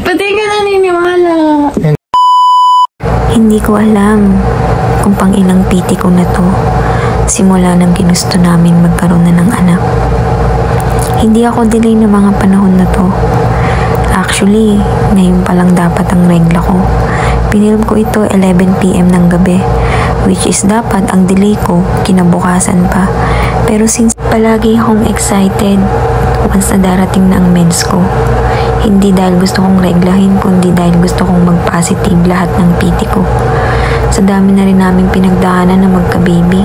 Pati ka naniniwala. Hindi ko alam kung pang ilang PT ko na to simula nang ginusto namin magkaroon na ng anak. Hindi ako delay ng mga panahon na to. Actually, ngayon pa lang dapat ang regla ko. Pinilm ko ito 11 PM ng gabi, which is dapat ang delay ko kinabukasan pa. Pero since palagi akong excited once na darating na ang mens ko, hindi dahil gusto kong reglahin, kundi dahil gusto kong mag-positive lahat ng PT ko. Sa dami na rin namin pinagdaanan na magka-baby,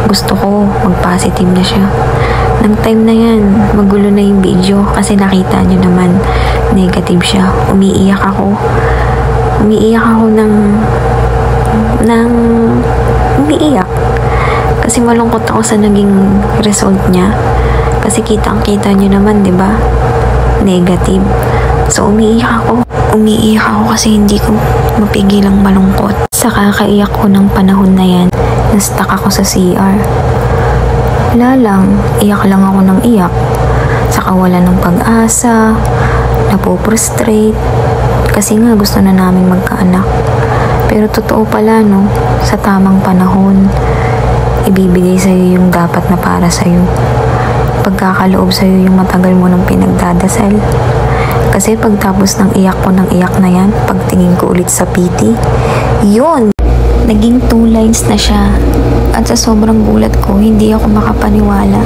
gusto ko mag-positive na siya. Nang time na yan, magulo na yung video kasi nakita nyo naman, negative siya. Umiiyak ako umiiyak. Kasi malungkot ako sa naging result niya. Kasi kitang-kita nyo naman, di ba? Negative. So, umiiyak ako kasi hindi ko mapigilang malungkot. Sa kakaiyak ko ng panahon na yan, na-stuck ako sa CR. Wala lang, iyak lang ako ng iyak. Sa kawalan ng pag-asa, napoprostrate. Kasi nga gusto na namin magkaanak. Pero totoo pala, no, sa tamang panahon, ibibigay sa'yo yung dapat na para sa'yo. Pagkakaloob sa'yo yung matagal mo nang pinagdadasal. Kasi pagtapos ng iyak ko ng iyak na yan, pagtingin ko ulit sa PT, yun! Naging 2 lines na siya. At sa sobrang gulat ko, hindi ako makapaniwala.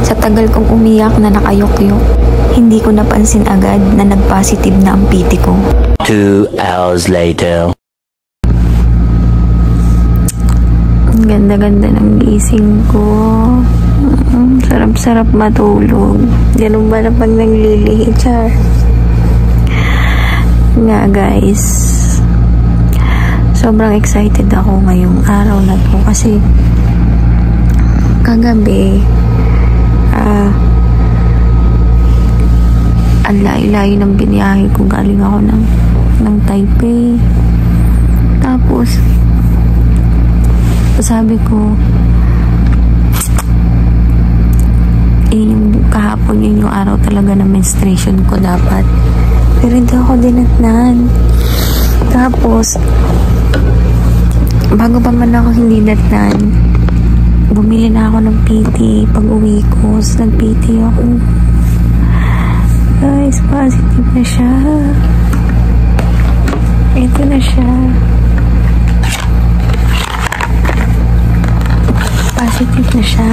Sa tagal kong umiyak na nakayukyuk, hindi ko napansin agad na nag-positive na ang PT ko. 2 hours later. Ang ganda-ganda ng gising ko. Sarap-sarap matulog. Ganun ba na pag naglilihi, char? Nga guys, sobrang excited ako ngayong araw na to kasi kagabi ang layo-layo ng biniyahe ko. Galing ako ng Taipei. Tapos sabi ko, yung kahapon yun yung araw talaga ng menstruation ko dapat. Pero hindi ako dinatnan. Tapos bago pa man ako hindi datnan, bumili na ako ng PT pag uwi ko. So, nag-PT ako. Guys, positive na siya. Ito na siya. Positive na siya.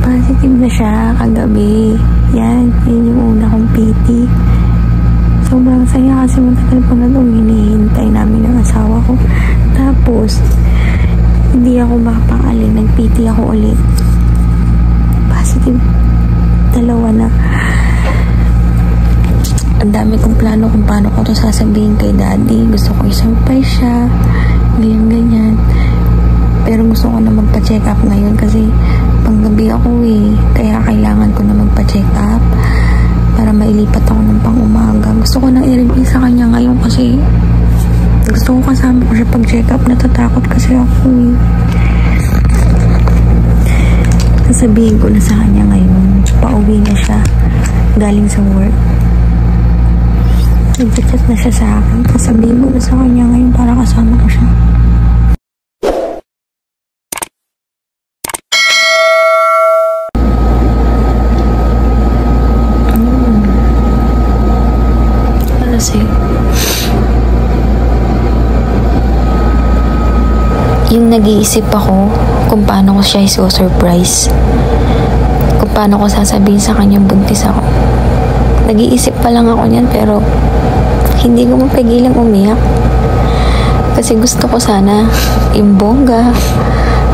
Positive na siya kagabi. Yan yung una kong PT. Sobrang saya kasi matagal po na itong hinihintay namin ng asawa ko. Tapos, hindi ako makapakaling. Nag-PT ako ulit. Positive. 2 na. Ang dami kong plano kung paano ko ito sasabihin kay daddy. Gusto ko i-surprise siya. Ganyan. Pero gusto ko na magpa-check up ngayon kasi panggabi ako kaya kailangan ko na magpa-check up para mailipat ako ng pang-umaga. Gusto ko nang i-review sa kanya ngayon kasi gusto ko kasama ko siya pag-check up. Natatakot kasi ako Sasabihin ko na sa kanya ngayon, pauwi na siya galing sa work. Nag-chat na siya sa akin. Sasabihin ko na sa kanya ngayon para kasama ko siya. Yung nag-iisip ako kung paano ko siya i-surprise. Kung paano ko sasabihin sa kanyang buntis ako. Nag-iisip pa lang ako niyan pero hindi ko mapigilang umiyak. Kasi gusto ko sana yung bongga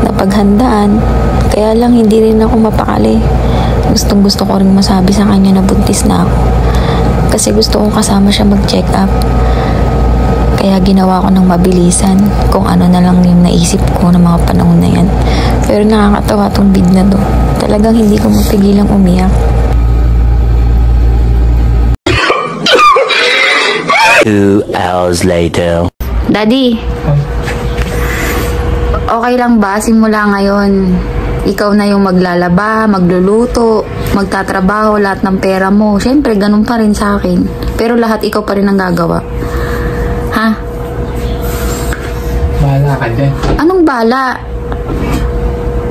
na paghandaan. Kaya lang hindi rin ako mapakali. Gustong gusto ko rin masabi sa kanya na buntis na ako. Kasi gusto kong kasama siya mag-check up. Kaya ginawa ko ng mabilisan kung ano na lang yung naisip ko ng mga panahon na yan. Pero nakakatawa tong vid na to. Talagang hindi ko mapigilang umiyak. 2 hours later. Daddy! Okay lang ba simula ngayon? Ikaw na yung maglalaba, magluluto, magtatrabaho, lahat ng pera mo. Siyempre, ganun pa rin sa akin. Pero lahat ikaw pa rin ang gagawa. Ha? Bahala ka dyan. Anong bala?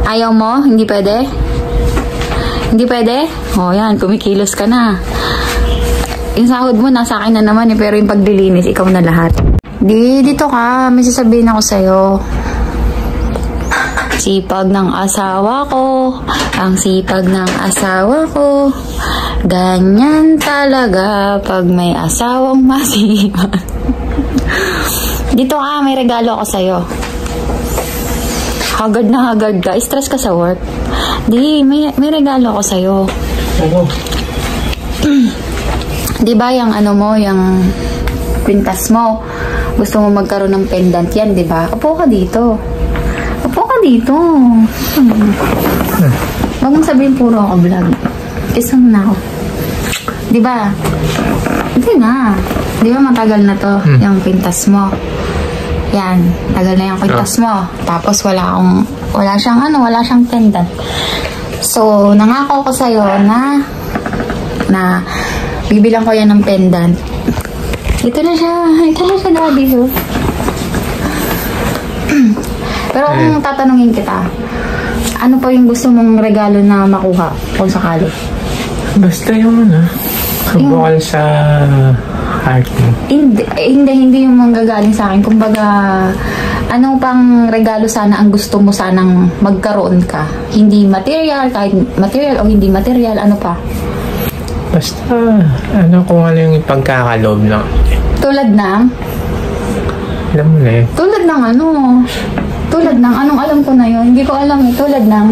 Ayaw mo? Hindi pwede? Hindi pwede? O yan, kumikilos ka na. Yung sahod mo, nasa akin na naman pero yung paglilinis, ikaw na lahat. Dito ka. May sasabihin ako sa'yo. Sipag ng asawa ko, ang sipag ng asawa ko, ganyan talaga pag may asawang masipag. Dito ka, may regalo ako sa'yo. Hagard na hagard ka, stress ka sa work. Di, may regalo ako sa'yo. Ano? Di ba yung ano mo, yung kwintas mo, gusto mo magkaroon ng pendant yan, di ba? Upo ka dito. Upo ka dito. Huwag mong sabihin puro ako vlog. Kiss mo na ako. Di ba? Hindi na. Di ba matagal na to, yung kwintas mo? Yan. Tagal na yung kwintas mo. Tapos wala siyang pendant. So, nangako ko sa'yo na bibilang ko yan ng pendant. Ito na siya, daddy. So. Pero kung tatanungin kita, ano pa yung gusto mong regalo na makuha kung sakali? Basta yung kabukal sa heart mo. Hindi yung manggagaling sa akin. Kumbaga, ano pang regalo sana ang gusto mo sanang magkaroon ka? Hindi material, kahit material o hindi material, ano pa? Basta, kung ano yung ipagkakaloob na. Tulad ng? Alam mo na yun. Tulad ng anong alam ko na yun? Hindi ko alam eh. Tulad ng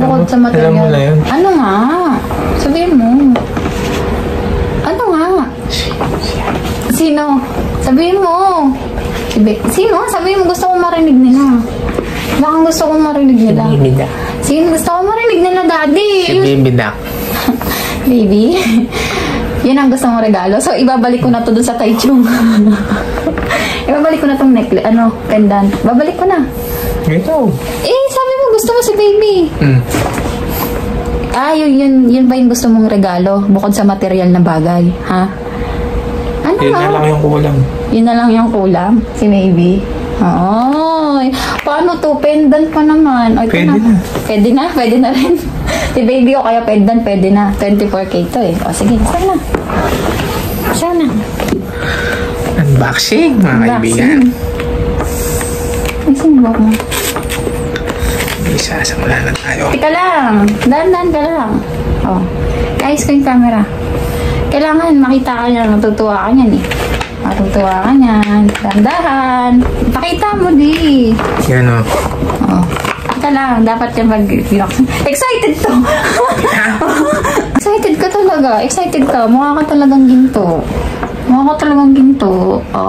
bukod sa material. Alam mo na yun. Ano nga? Sabihin mo. Ano nga? Sino? Sabihin mo. Sino? Sabihin mo, gusto kong marinig nila. Baka gusto kong marinig nila. Si Baby Duck. Sino gusto kong marinig nila, daddy? Si Baby Duck. Baby? Yun ang gusto mong regalo. So, ibabalik ko na to dun sa Taichung. Ibabalik ko na tong necklace, pendant. Babalik ko na. Ito. Sabi mo, gusto mo si baby. Yun ba yung gusto mong regalo? Bukod sa material na bagay, ha? Ano Yun nga? na lang yung kulang. Yun na lang yung kulang, si baby. Ay, paano to? Pendant pa naman. O, Pwede na. Pwede na rin. Si baby o kaya pendant, pwede na. 24K to eh. O sige, sana. Unboxing, mga kaibigan. Ay, sinubok mo. Isasamula na tayo. Teka lang. Dahan-dahan ka lang. O, ayos ko yung camera. Kailangan makita ka niyan. Matutuwa ka niyan eh. Matutuwa ka niyan. Dahan-dahan. Pakita mo di. Yan o. O. Teka lang. Dapat ka excited to. Excited ka talaga. Excited ka. Mukha ka talagang ginto. O.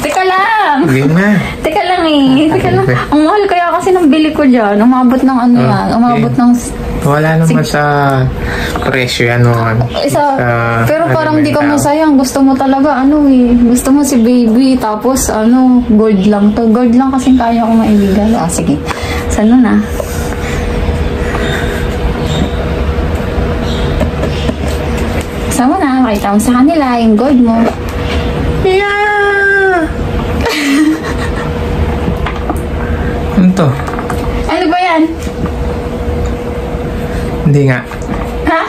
Teka lang. Hindi na. Teka lang eh. Teka lang. Ang mahal kaya kasi ng bili ko dyan. Umabot ng yan. Umabot ng... Wala naman sa presyo yan. Pero parang di ka masaya. Gusto mo talaga gusto mo si baby. Tapos gold lang to. Gold lang kasi kaya ko maibigan. Sige. Saan na? Saan mo na? Makita mo sa kanila yung gold mo. Yeah! Ano to? Ano ba yan? Hindi nga. Ha?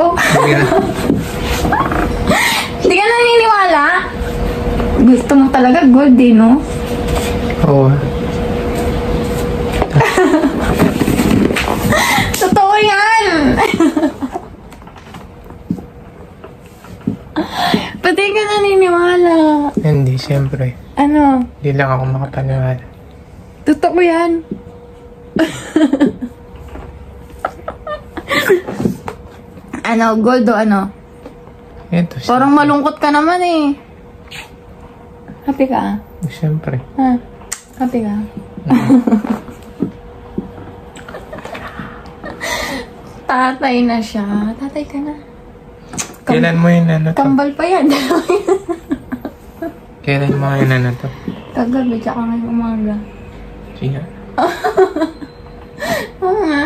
Oh. Hindi nga. Hindi ka naniniwala? Gusto mo talaga gold eh, no? Oo. Totoo yan! Pati ka naniniwala. Hindi, siyempre. Ano? Hindi lang ako makapaniwala. Totoo yan. Gold o ano? Ito, Parang malungkot ka naman eh. Happy ka? siyempre. Ha? Happy ka? Tatay na siya. Tatay ka na. Kailan mo yun ano to? Kambal pa yan. Kailan mo yun ano to? Kagabi, tsaka ngayong umaga. Sige. Oo nga.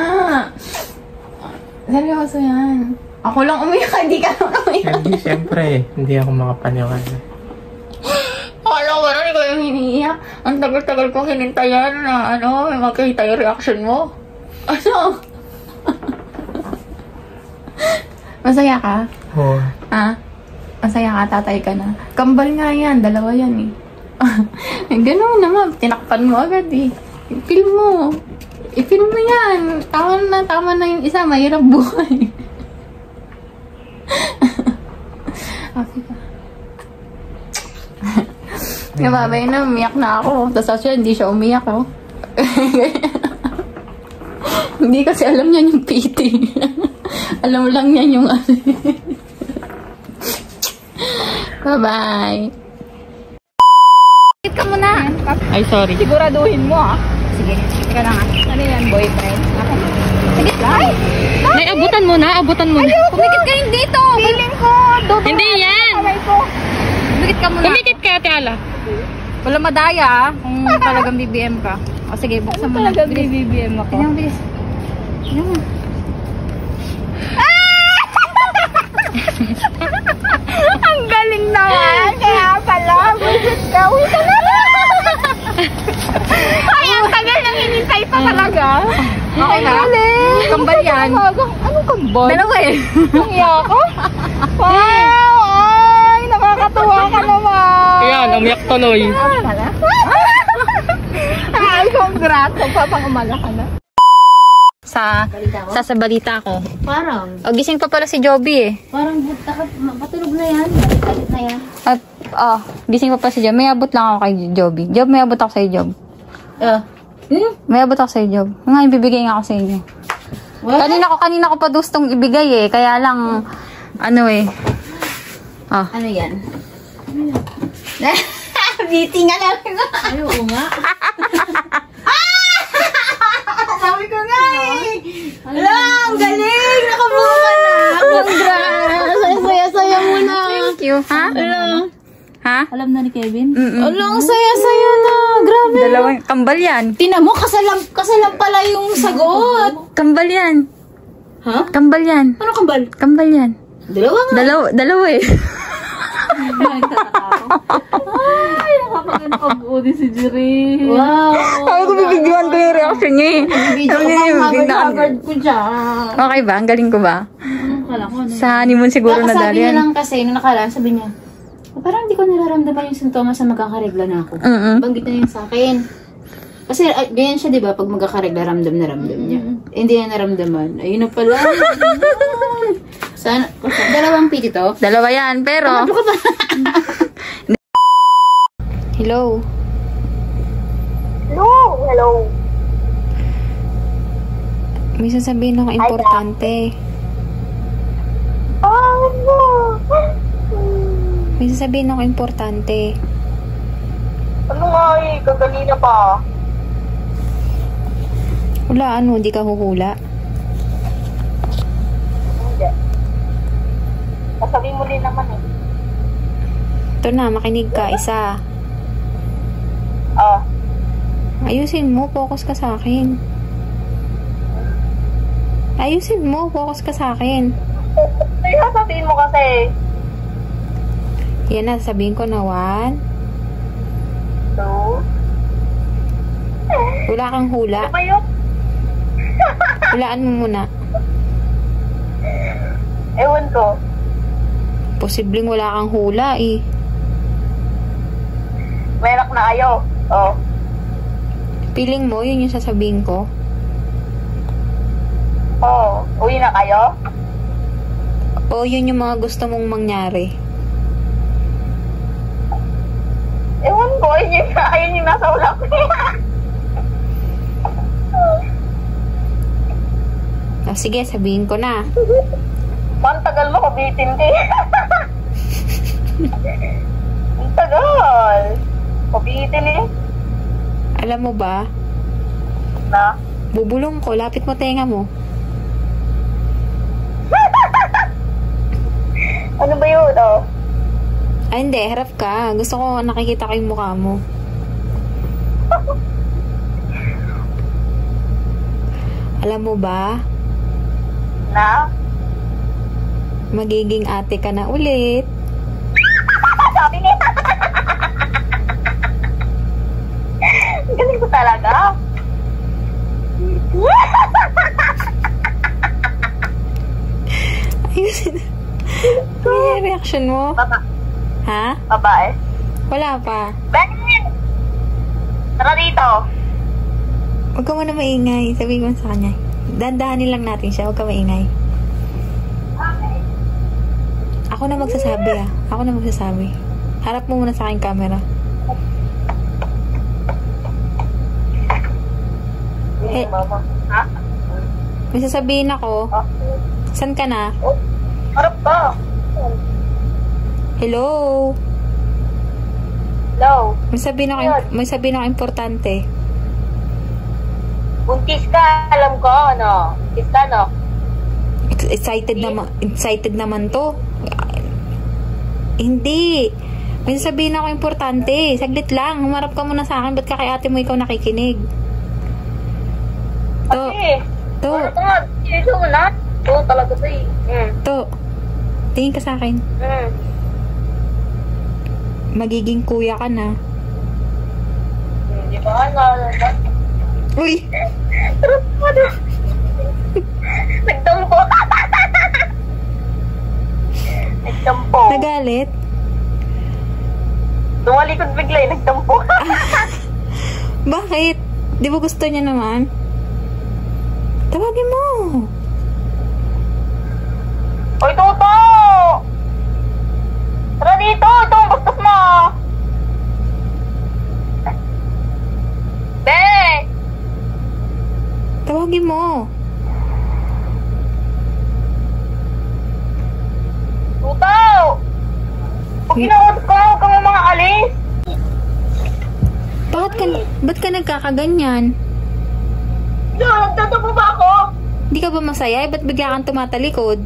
Seryoso yan. Ako lang umiyak, hindi ka lang umiyak. Hindi, siyempre. Hindi ako makapaniwala. Akala ko na, ikaw yung hiniiyak. Ang tagal-tagal ko hinintayan na makita yung reaction mo. Ano? Masaya ka? Oo. Masaya ka, tatay ka na. Kambal nga yan, dalawa yan eh. Ganun naman, tinakpan mo agad eh. I-film mo. I-film mo yan. Tama na yung isa, mahirap buhay. Okay ka. Nababay na, umiyak na ako. Tapos actually, hindi siya umiyak oh. Hindi kasi alam niya yung PT. Alam lang niya yung ano. Bye-bye. Sikit ka muna. Ay, sorry. Siguraduhin mo Sige, sikit ka lang Ano yan, boyfriend? Sige, ay! Nay, abutan mo na. Kumikit ka hindi dito. Feeling ko. Hindi yan. Kumikit ka muna. Kumikit ka, Ate Ala. Wala madaya kung talagang BBM ka. O sige, buksan mo na. Talagang BBM ako. Tignan mo, bilis. Tignan mo. Ang galing naman. Kaya pala, busit ka. Uy, ay, ang tagal nang hinintay pa talaga. Okay na? Kambal yan. Anong kambal? Dalawa eh. Ang iya ko? Wow! Ay, nakakatuwa ka naman. Ayan, umiyak tuloy. Ay, congrats. Papang umala ka na. Sa balita ko. Parang Gising pa pala si Joby eh. patulog na yan. Balik na yan. At, gising pa pala si Job. May abot lang ako kay Joby. Job, may abot ako sa'yo, Job. May abot ako sa'yo, Job. Nga, ibibigay nga ako sa inyo. What? Kanina ko pa gustong ibigay eh. Kaya lang, Ano yan? Beauty nga lang. Ay, oo nga. Sabi ko nga eh. Hala, ang galing. Nakabuka ka na. Congrats. Saya-saya mo na. thank you. Ha? Ha? Alam na ni Kevin? Alo, ang saya-saya na. Grabe. Dalawang kambal yan. Tina mo, kasalam pala yung sagot. Kambal yan. Ha? Kambal yan. Ano kambal? Kambal yan. Dalawa nga. Dalawa eh. Ay, nakakaganda pag-udi si Jerry. Wow. Sabi ko, bibigyan ko yung reaction niya eh. Video ko pang Harvard ko dyan. Okay ba? Ang galing ko ba? Kala ko ano. Sa honeymoon siguro na Sabi dali niya yan. lang kasi, nung nakaraan, sabi niya, parang hindi ko nararamdaman yung sintomas na magkakaregla na ako. Banggit na yun sa akin. Kasi ganyan siya, di ba? Pag magkakaregla, ramdam na ramdam niya. Hindi niya naramdaman. Ayun na pala. Sana, dalawang piti to? Dalawa yan, pero... Hello? Hello. May sasabihin ako importante. May sasabihin ako importante. Ano nga eh, kaganina pa. Wala, hindi ka hukula. Hindi. Kasabi mo din naman eh. Ito na, makinig ka, isa. Ayusin mo, focus ka sa akin. Ayusin mo, focus ka sa akin. Ay, sasabihin mo kasi. Yan na, sabihin ko na 1. So? Wala kang hula. Ano ba yun? Hulaan mo muna. Ewan ko. Posibleng wala kang hula eh. Merak na ayaw. Feeling mo, yun yung sasabihin ko? Uwi na kayo? O yun yung mga gusto mong mangyari? Ewan ko, ayun yung nasa ulap niya. Sige, sabihin ko na. Ang tagal mo, kabitin ka. Ang tagal. Kabitin eh. Alam mo ba? Na? Bubulong ko, lapit mo tenga mo. Ano ba yun? Oh. Ay, hindi. Harap ka. Gusto ko nakikita ko yung mukha mo. Alam mo ba? Na? Magiging ate ka na ulit. Sabi niya. Galing ko talaga. Ayusin. Ano yung reaction mo? Baba. Ha? Babae. Wala pa. Ben! Tara dito. Huwag ka muna maingay. Sabihin ko sa kanya. Dandahanin lang natin siya. Huwag ka maingay. Ako na magsasabi ah. Ako na magsasabi. Harap mo muna sa aking camera. Eh, Ha? may sasabihin ako. San ka na? Harap ka. Hello? Hello. May sabihin ako importante. Buntis ka, alam ko, ano? Buntis ka, no? Excited naman to. Hindi. May sabihin ako importante. Saglit lang. Humarap ka muna sa akin. Ba't ka kay ate mo ikaw nakikinig? To. To. Ano ka nga? Dito mo na. Oo, talaga to eh. To. Tingin ka sa akin. Magiging kuya ka na. Di ba? Uy! Nagtampo. Nagtampo. Nagalit? Tumalikod bigla eh. Nagtampo. Bakit? Di ba gusto niya naman? Tawagin mo! Oy, Toto! Tara dito! Ito ang bastos mo! Be! Tawagin mo! Toto! Pag inausap ka, huwag kang mga alis! Ba't ka nagkakaganyan? Nagtatapo ba ako? Di ka ba masaya? Ba't bigla kang tumatalikod?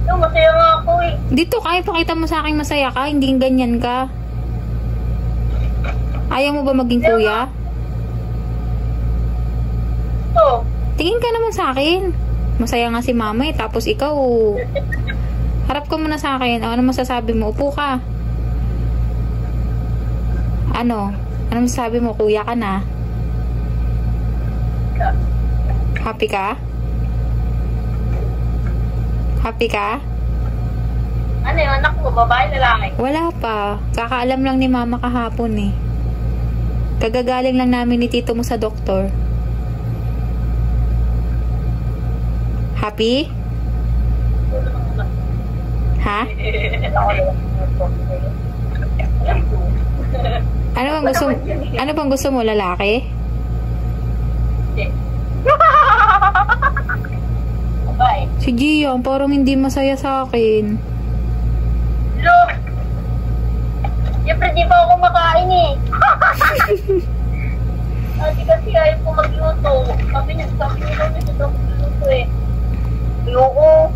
Masaya nga ako eh. Dito, kaya pakita mo sa akin masaya ka, hindi ganyan ka. Ayaw mo ba maging kuya? Ito. Tingin ka naman sa akin. Masaya nga si mama eh, tapos ikaw, harap ka muna sa akin. Ano masasabi mo? Upo ka. Ano? Ano masasabi mo? Kuya ka na. Happy ka? Happy ka? Ano yung anak mo? Babae, lalaki? Wala pa. Kakaalam lang ni mama kahapon eh. Kagagaling lang namin ni tito mo sa doktor. Happy? Ha? Ano bang gusto mo, lalaki? Babae. Si Gian, parang hindi masaya sa akin. Look! Siyempre di ba ako makain eh. Kasi ayaw ko magluto. Sabi niya sa magluto eh. Ayoko.